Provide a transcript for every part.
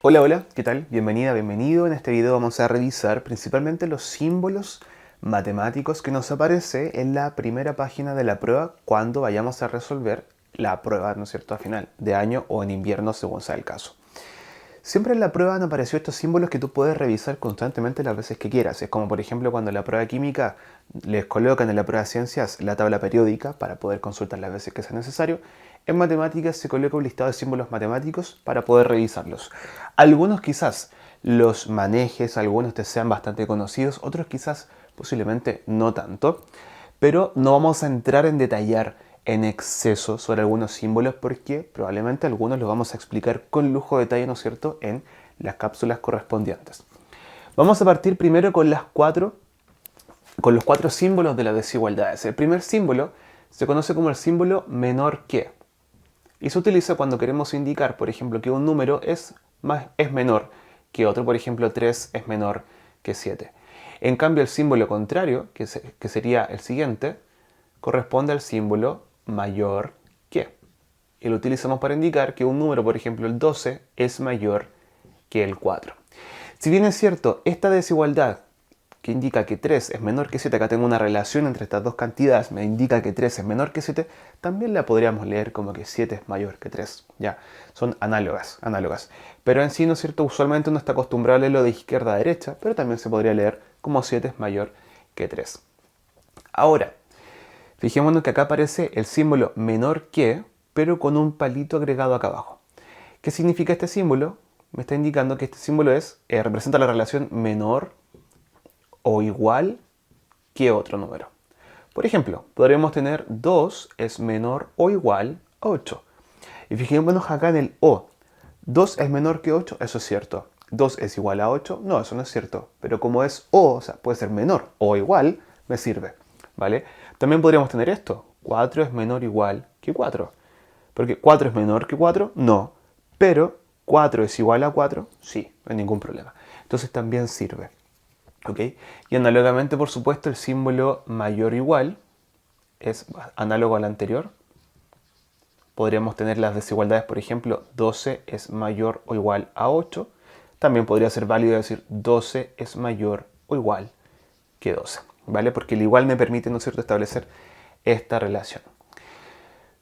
Hola, hola, ¿qué tal? Bienvenida, bienvenido. En este video vamos a revisar principalmente los símbolos matemáticos que nos aparece en la primera página de la prueba cuando vayamos a resolver la prueba, ¿no es cierto?, a final de año o en invierno, según sea el caso. Siempre en la prueba han aparecido estos símbolos que tú puedes revisar constantemente las veces que quieras. Es como por ejemplo cuando en la prueba de química les colocan en la prueba de ciencias la tabla periódica para poder consultar las veces que sea necesario. En matemáticas se coloca un listado de símbolos matemáticos para poder revisarlos. Algunos quizás los manejes, algunos te sean bastante conocidos, otros quizás posiblemente no tanto. Pero no vamos a entrar en detallar en exceso sobre algunos símbolos porque probablemente algunos los vamos a explicar con lujo de detalle, ¿no es cierto?, en las cápsulas correspondientes. Vamos a partir primero con los cuatro símbolos de las desigualdades. El primer símbolo se conoce como el símbolo menor que y se utiliza cuando queremos indicar, por ejemplo, que un número es menor que otro. Por ejemplo, 3 es menor que 7. En cambio, el símbolo contrario, que sería el siguiente, corresponde al símbolo mayor que. Y lo utilizamos para indicar que un número, por ejemplo, el 12, es mayor que el 4. Si bien es cierto, esta desigualdad que indica que 3 es menor que 7, acá tengo una relación entre estas dos cantidades, me indica que 3 es menor que 7, también la podríamos leer como que 7 es mayor que 3. Ya, son análogas. Pero en sí, ¿no es cierto? Usualmente uno está acostumbrado a leerlo de izquierda a derecha, pero también se podría leer como 7 es mayor que 3. Ahora, fijémonos que acá aparece el símbolo menor que, pero con un palito agregado acá abajo. ¿Qué significa este símbolo? Me está indicando que este símbolo representa la relación menor o igual que otro número. Por ejemplo, podríamos tener 2 es menor o igual a 8. Y fijémonos acá en el O. 2 es menor que 8, eso es cierto. 2 es igual a 8, no, eso no es cierto. Pero como es O sea, puede ser menor o igual, me sirve. ¿Vale? También podríamos tener esto. 4 es menor o igual que 4. Porque 4 es menor que 4, no. Pero 4 es igual a 4, sí, no hay ningún problema. Entonces también sirve. ¿Ok? Y análogamente, por supuesto, el símbolo mayor o igual es análogo al anterior. Podríamos tener las desigualdades, por ejemplo, 12 es mayor o igual a 8. También podría ser válido decir 12 es mayor o igual que 12. ¿Vale? Porque el igual me permite, ¿no es cierto?, establecer esta relación.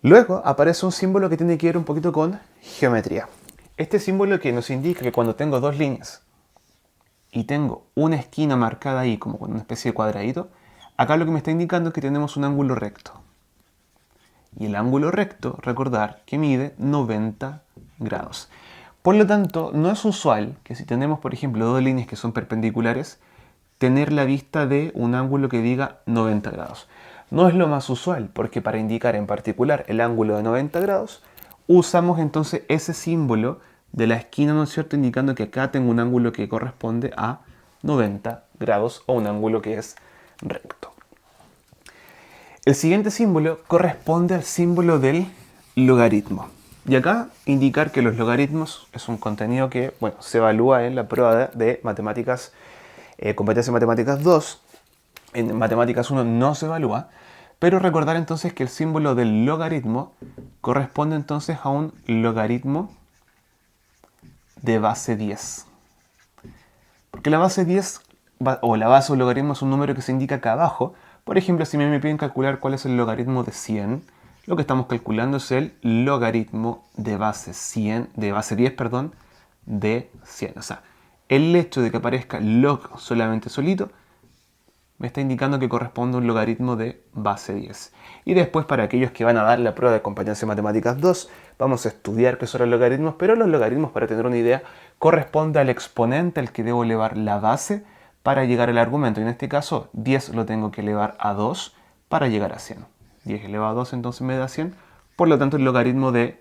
Luego aparece un símbolo que tiene que ver un poquito con geometría. Este símbolo que nos indica que cuando tengo dos líneas y tengo una esquina marcada ahí como con una especie de cuadradito, acá lo que me está indicando es que tenemos un ángulo recto. Y el ángulo recto, recordar que mide 90 grados. Por lo tanto, no es usual que si tenemos, por ejemplo, dos líneas que son perpendiculares, tener la vista de un ángulo que diga 90 grados. No es lo más usual, porque para indicar en particular el ángulo de 90 grados, usamos entonces ese símbolo de la esquina, ¿no es cierto?, indicando que acá tengo un ángulo que corresponde a 90 grados o un ángulo que es recto. El siguiente símbolo corresponde al símbolo del logaritmo. Y acá indicar que los logaritmos es un contenido que, bueno, se evalúa en la prueba de matemáticas, competencia matemáticas 2. En matemáticas 1 no se evalúa, pero recordar entonces que el símbolo del logaritmo corresponde entonces a un logaritmo de base 10. Porque la base 10 o la base o logaritmo es un número que se indica acá abajo. Por ejemplo, si me piden calcular cuál es el logaritmo de 100, lo que estamos calculando es el logaritmo de base 100, de base 10, perdón, de 100. O sea, el hecho de que aparezca log solamente solito me está indicando que corresponde a un logaritmo de base 10. Y después, para aquellos que van a dar la prueba de competencia matemáticas 2, vamos a estudiar qué son los logaritmos, pero los logaritmos, para tener una idea, corresponde al exponente al que debo elevar la base para llegar al argumento. Y en este caso, 10 lo tengo que elevar a 2 para llegar a 100. 10 elevado a 2 entonces me da 100. Por lo tanto, el logaritmo de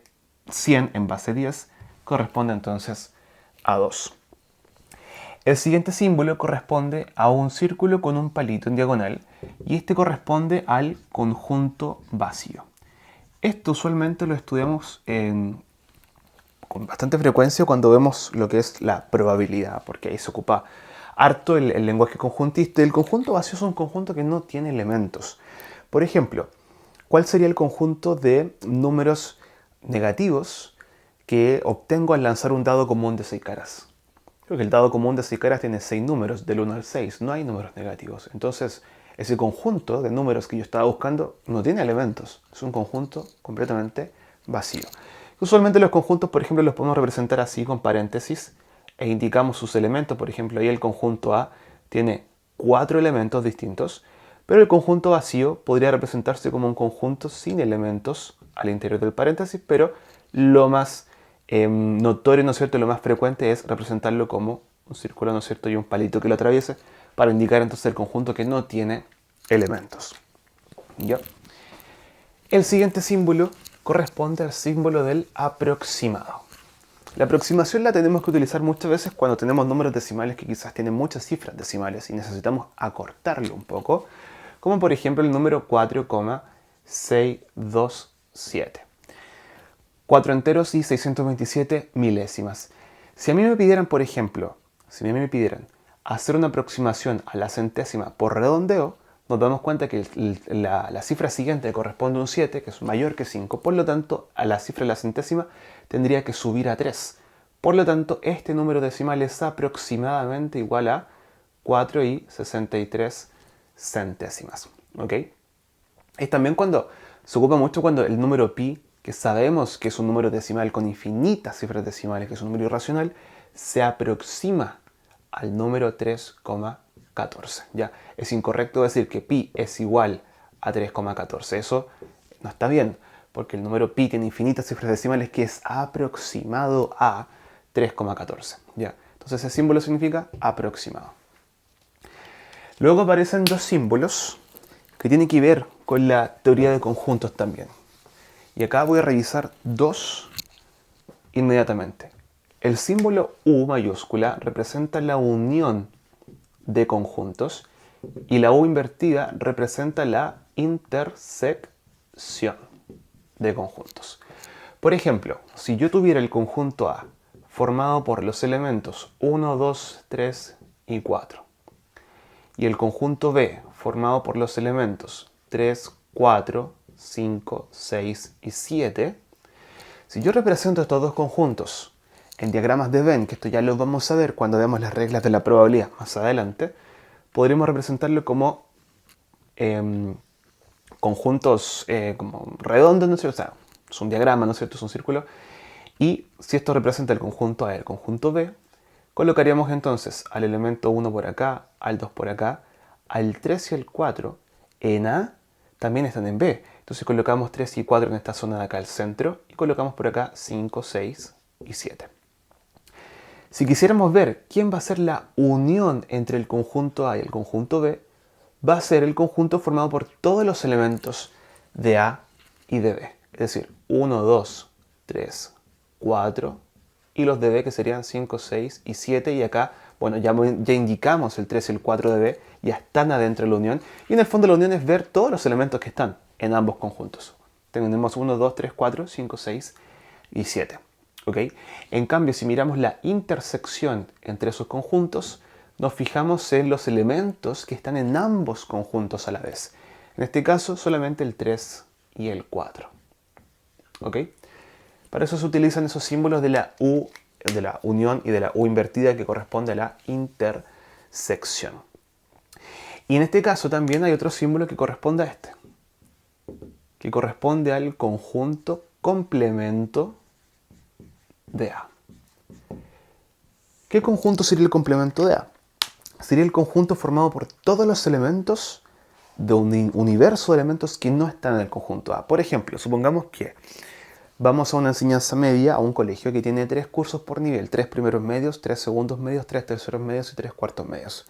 100 en base 10 corresponde entonces a 2. El siguiente símbolo corresponde a un círculo con un palito en diagonal y este corresponde al conjunto vacío. Esto usualmente lo estudiamos con bastante frecuencia cuando vemos lo que es la probabilidad, porque ahí se ocupa harto el lenguaje conjuntista. El conjunto vacío es un conjunto que no tiene elementos. Por ejemplo, ¿cuál sería el conjunto de números negativos que obtengo al lanzar un dado común de 6 caras. Creo que el dado común de 6 caras tiene 6 números, del 1 al 6, no hay números negativos. Entonces, ese conjunto de números que yo estaba buscando no tiene elementos, es un conjunto completamente vacío. Usualmente los conjuntos, por ejemplo, los podemos representar así con paréntesis e indicamos sus elementos. Por ejemplo, ahí el conjunto A tiene 4 elementos distintos, pero el conjunto vacío podría representarse como un conjunto sin elementos al interior del paréntesis, pero lo más notorio, ¿no es cierto?, lo más frecuente es representarlo como un círculo, ¿no es cierto?, y un palito que lo atraviese para indicar entonces el conjunto que no tiene elementos. ¿Ya? El siguiente símbolo corresponde al símbolo del aproximado. La aproximación la tenemos que utilizar muchas veces cuando tenemos números decimales que quizás tienen muchas cifras decimales y necesitamos acortarlo un poco, como por ejemplo el número 4,627. 4 enteros y 627 milésimas. Si a mí me pidieran, por ejemplo, hacer una aproximación a la centésima por redondeo, nos damos cuenta que la cifra siguiente corresponde a un 7, que es mayor que 5. Por lo tanto, a la cifra de la centésima tendría que subir a 3. Por lo tanto, este número decimal es aproximadamente igual a 4,63 centésimas. ¿Ok? Es también cuando se ocupa mucho cuando el número pi, que sabemos que es un número decimal con infinitas cifras decimales, que es un número irracional, se aproxima al número 3,14. ¿Ya? Es incorrecto decir que pi es igual a 3,14. Eso no está bien, porque el número pi tiene infinitas cifras decimales que es aproximado a 3,14. ¿Ya? Entonces ese símbolo significa aproximado. Luego aparecen dos símbolos que tienen que ver con la teoría de conjuntos también. Y acá voy a revisar dos inmediatamente. El símbolo U mayúscula representa la unión de conjuntos y la U invertida representa la intersección de conjuntos. Por ejemplo, si yo tuviera el conjunto A formado por los elementos 1, 2, 3 y 4 y el conjunto B formado por los elementos 3, 4, 5, 6 y 7, si yo represento estos dos conjuntos en diagramas de Venn, que esto ya lo vamos a ver cuando veamos las reglas de la probabilidad más adelante, podremos representarlo como conjuntos como redondos, ¿no es cierto? O sea, es un diagrama, ¿no es cierto? Es un círculo. Y si esto representa el conjunto A y el conjunto B, colocaríamos entonces al elemento 1 por acá, al 2 por acá, al 3 y al 4 en A, también están en B. Entonces colocamos 3 y 4 en esta zona de acá al centro y colocamos por acá 5, 6 y 7. Si quisiéramos ver quién va a ser la unión entre el conjunto A y el conjunto B, va a ser el conjunto formado por todos los elementos de A y de B. Es decir, 1, 2, 3, 4 y los de B que serían 5, 6 y 7. Y acá, bueno, ya indicamos el 3 y el 4 de B, ya están adentro de la unión. Y en el fondo la unión es ver todos los elementos que están en ambos conjuntos. Tenemos 1, 2, 3, 4, 5, 6 y 7. ¿Okay? En cambio, si miramos la intersección entre esos conjuntos, nos fijamos en los elementos que están en ambos conjuntos a la vez. En este caso, solamente el 3 y el 4. ¿Ok? Para eso se utilizan esos símbolos de la U, de la unión y de la U invertida que corresponde a la intersección. Y en este caso también hay otro símbolo que corresponde a este, que corresponde al conjunto complemento de A. ¿Qué conjunto sería el complemento de A? Sería el conjunto formado por todos los elementos de un universo de elementos que no están en el conjunto A. Por ejemplo, supongamos que vamos a una enseñanza media, a un colegio que tiene 3 cursos por nivel, 3 primeros medios, 3 segundos medios, 3 terceros medios y 3 cuartos medios.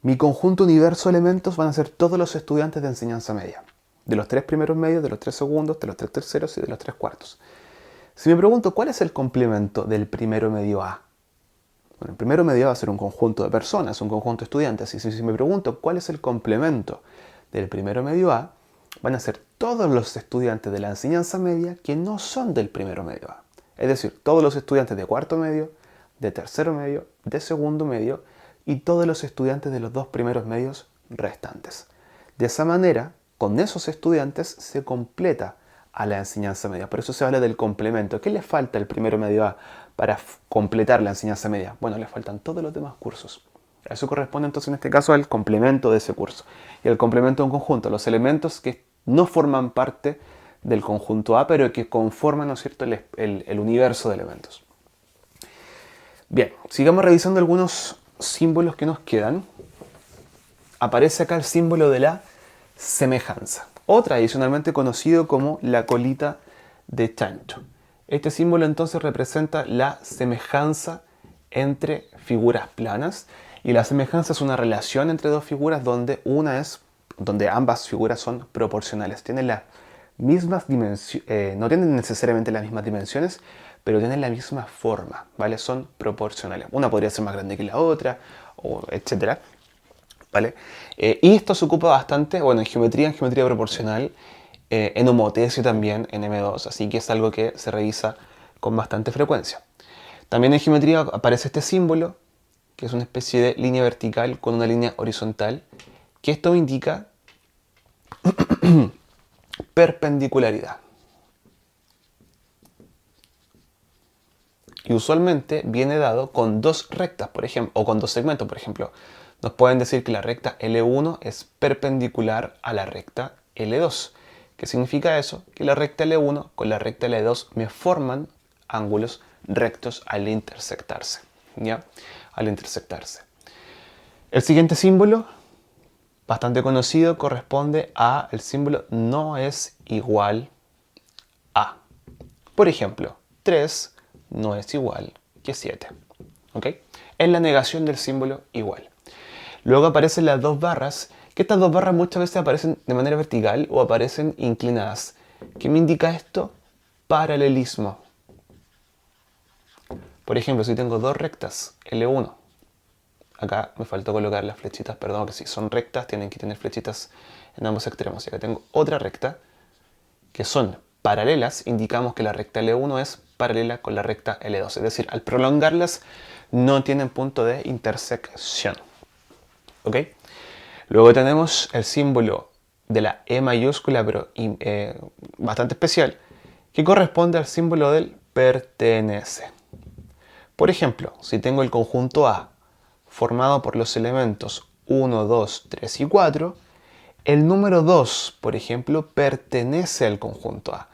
Mi conjunto universo de elementos van a ser todos los estudiantes de enseñanza media, de los 3 primeros medios, de los 3 segundos, de los 3 terceros y de los 3 cuartos. Si me pregunto cuál es el complemento del primero medio A, bueno, el primero medio va a ser un conjunto de personas, un conjunto de estudiantes. Y si me pregunto cuál es el complemento del primero medio A, van a ser todos los estudiantes de la enseñanza media que no son del primero medio A. Es decir, todos los estudiantes de cuarto medio, de tercero medio, de segundo medio y todos los estudiantes de los 2 primeros medios restantes. De esa manera, con esos estudiantes se completa a la enseñanza media. Por eso se habla del complemento. ¿Qué le falta al primero medio A para completar la enseñanza media? Bueno, le faltan todos los demás cursos. Eso corresponde entonces en este caso al complemento de ese curso. Y el complemento de un conjunto, los elementos que no forman parte del conjunto A, pero que conforman, ¿no es cierto?, el universo de elementos. Bien, sigamos revisando algunos símbolos que nos quedan. Aparece acá el símbolo de la semejanza, o tradicionalmente conocido como la colita de chancho. Este símbolo entonces representa la semejanza entre figuras planas, y la semejanza es una relación entre dos figuras donde ambas figuras son proporcionales. Tienen las mismas dimensiones, no tienen necesariamente las mismas dimensiones, pero tienen la misma forma, ¿vale? Son proporcionales. Una podría ser más grande que la otra, etcétera, ¿vale? Y esto se ocupa bastante, bueno, en geometría proporcional, en homotesio también, en M2, así que es algo que se revisa con bastante frecuencia. También en geometría aparece este símbolo, que es una especie de línea vertical con una línea horizontal, que esto indica perpendicularidad. Y usualmente viene dado con dos rectas, por ejemplo, o con dos segmentos, por ejemplo. Nos pueden decir que la recta L1 es perpendicular a la recta L2. ¿Qué significa eso? Que la recta L1 con la recta L2 me forman ángulos rectos al intersectarse, ¿ya? Al intersectarse. El siguiente símbolo, bastante conocido, corresponde al símbolo no es igual a. Por ejemplo, 3 no es igual que 7. ¿Ok? Es la negación del símbolo igual. Luego aparecen las dos barras, que estas dos barras muchas veces aparecen de manera vertical o aparecen inclinadas. ¿Qué me indica esto? Paralelismo. Por ejemplo, si tengo dos rectas, L1, acá me faltó colocar las flechitas, perdón, que si son rectas tienen que tener flechitas en ambos extremos. Y acá tengo otra recta, que son paralelas, indicamos que la recta L1 es paralela con la recta L2. Es decir, al prolongarlas no tienen punto de intersección. ¿Ok? Luego tenemos el símbolo de la E mayúscula, pero bastante especial, que corresponde al símbolo del pertenece. Por ejemplo, si tengo el conjunto A formado por los elementos 1, 2, 3 y 4, el número 2, por ejemplo, pertenece al conjunto A.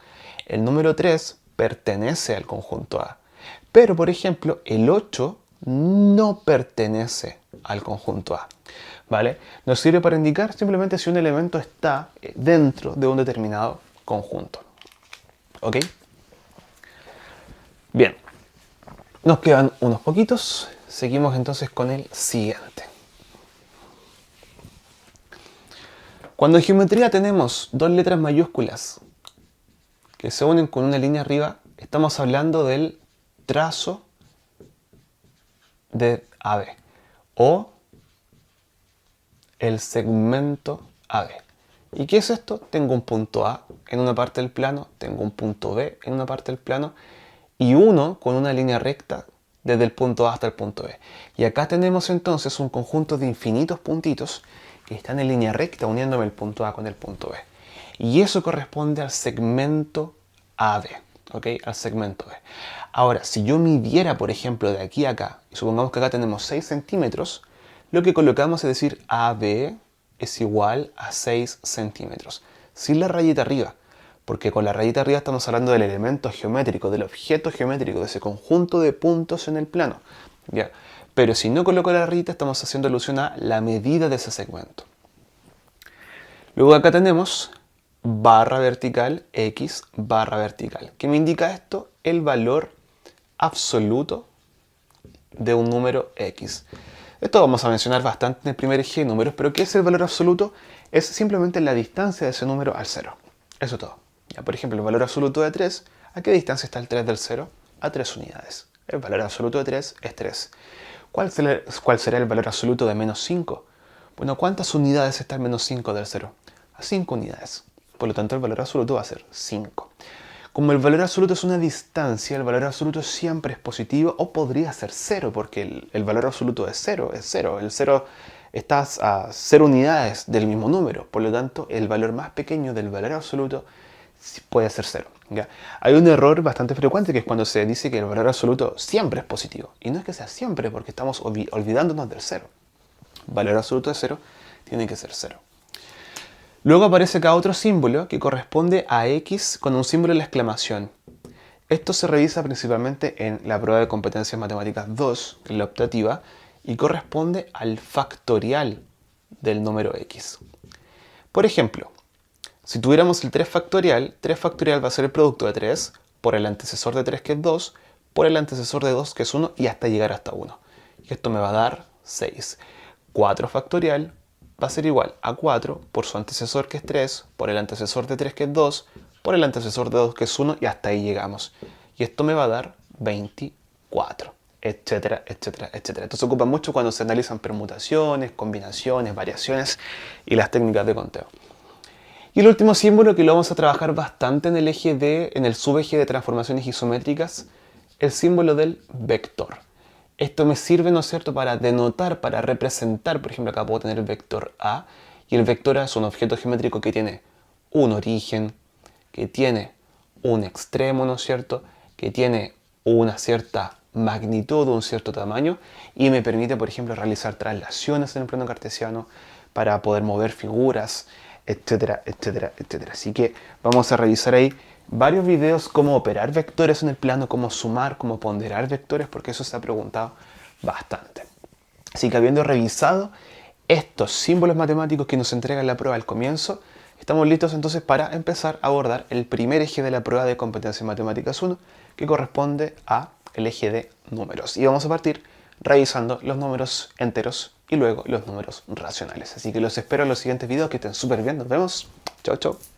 El número 3 pertenece al conjunto A. Pero, por ejemplo, el 8 no pertenece al conjunto A. ¿Vale? Nos sirve para indicar simplemente si un elemento está dentro de un determinado conjunto. ¿Ok? Bien. Nos quedan unos poquitos. Seguimos entonces con el siguiente. Cuando en geometría tenemos dos letras mayúsculas que se unen con una línea arriba, estamos hablando del trazo de AB o el segmento AB. ¿Y qué es esto? Tengo un punto A en una parte del plano, tengo un punto B en una parte del plano y uno con una línea recta desde el punto A hasta el punto B. Y acá tenemos entonces un conjunto de infinitos puntitos que están en línea recta uniéndome el punto A con el punto B. Y eso corresponde al segmento AB, ¿ok? Al segmento B. Ahora, si yo midiera, por ejemplo, de aquí a acá, y supongamos que acá tenemos 6 centímetros, lo que colocamos es decir AB es igual a 6 centímetros, sin la rayita arriba, porque con la rayita arriba estamos hablando del elemento geométrico, del objeto geométrico, de ese conjunto de puntos en el plano, ¿ya? Pero si no coloco la rayita estamos haciendo alusión a la medida de ese segmento. Luego acá tenemos barra vertical, X barra vertical. ¿Qué me indica esto? El valor absoluto de un número X. Esto vamos a mencionar bastante en el primer eje de números, pero ¿qué es el valor absoluto? Es simplemente la distancia de ese número al 0. Eso es todo. Ya, por ejemplo, el valor absoluto de 3, ¿a qué distancia está el 3 del 0? A 3 unidades. El valor absoluto de 3 es 3. ¿Cuál será el valor absoluto de menos 5? Bueno, ¿cuántas unidades está el menos 5 del 0? A 5 unidades. Por lo tanto, el valor absoluto va a ser 5. Como el valor absoluto es una distancia, el valor absoluto siempre es positivo o podría ser 0, porque el valor absoluto de 0 es 0. El 0 está a 0 unidades del mismo número. Por lo tanto, el valor más pequeño del valor absoluto puede ser 0. ¿Ya? Hay un error bastante frecuente que es cuando se dice que el valor absoluto siempre es positivo. Y no es que sea siempre, porque estamos olvidándonos del 0. Valor absoluto de 0 tiene que ser 0. Luego aparece acá otro símbolo que corresponde a x con un símbolo de la exclamación. Esto se revisa principalmente en la prueba de competencias matemáticas 2, en la optativa, y corresponde al factorial del número x. Por ejemplo, si tuviéramos el 3 factorial va a ser el producto de 3 por el antecesor de 3 que es 2, por el antecesor de 2 que es 1 y hasta llegar hasta 1. Y esto me va a dar 6. 4 factorial va a ser igual a 4 por su antecesor que es 3, por el antecesor de 3 que es 2, por el antecesor de 2 que es 1 y hasta ahí llegamos. Y esto me va a dar 24, etcétera, etcétera, etcétera. Esto se ocupa mucho cuando se analizan permutaciones, combinaciones, variaciones y las técnicas de conteo. Y el último símbolo que lo vamos a trabajar bastante en el subeje de transformaciones isométricas, el símbolo del vector. Esto me sirve, ¿no es cierto?, para denotar, para representar, por ejemplo, acá puedo tener el vector A, y el vector A es un objeto geométrico que tiene un origen, que tiene un extremo, ¿no es cierto?, que tiene una cierta magnitud, un cierto tamaño, y me permite, por ejemplo, realizar traslaciones en el plano cartesiano para poder mover figuras, etcétera, etcétera, etcétera. Así que vamos a revisar ahí varios videos cómo operar vectores en el plano, cómo sumar, cómo ponderar vectores, porque eso se ha preguntado bastante. Así que habiendo revisado estos símbolos matemáticos que nos entregan la prueba al comienzo, estamos listos entonces para empezar a abordar el primer eje de la prueba de competencias matemáticas 1, que corresponde a el eje de números. Y vamos a partir revisando los números enteros y luego los números racionales. Así que los espero en los siguientes videos, que estén súper bien. Nos vemos. Chao, chao.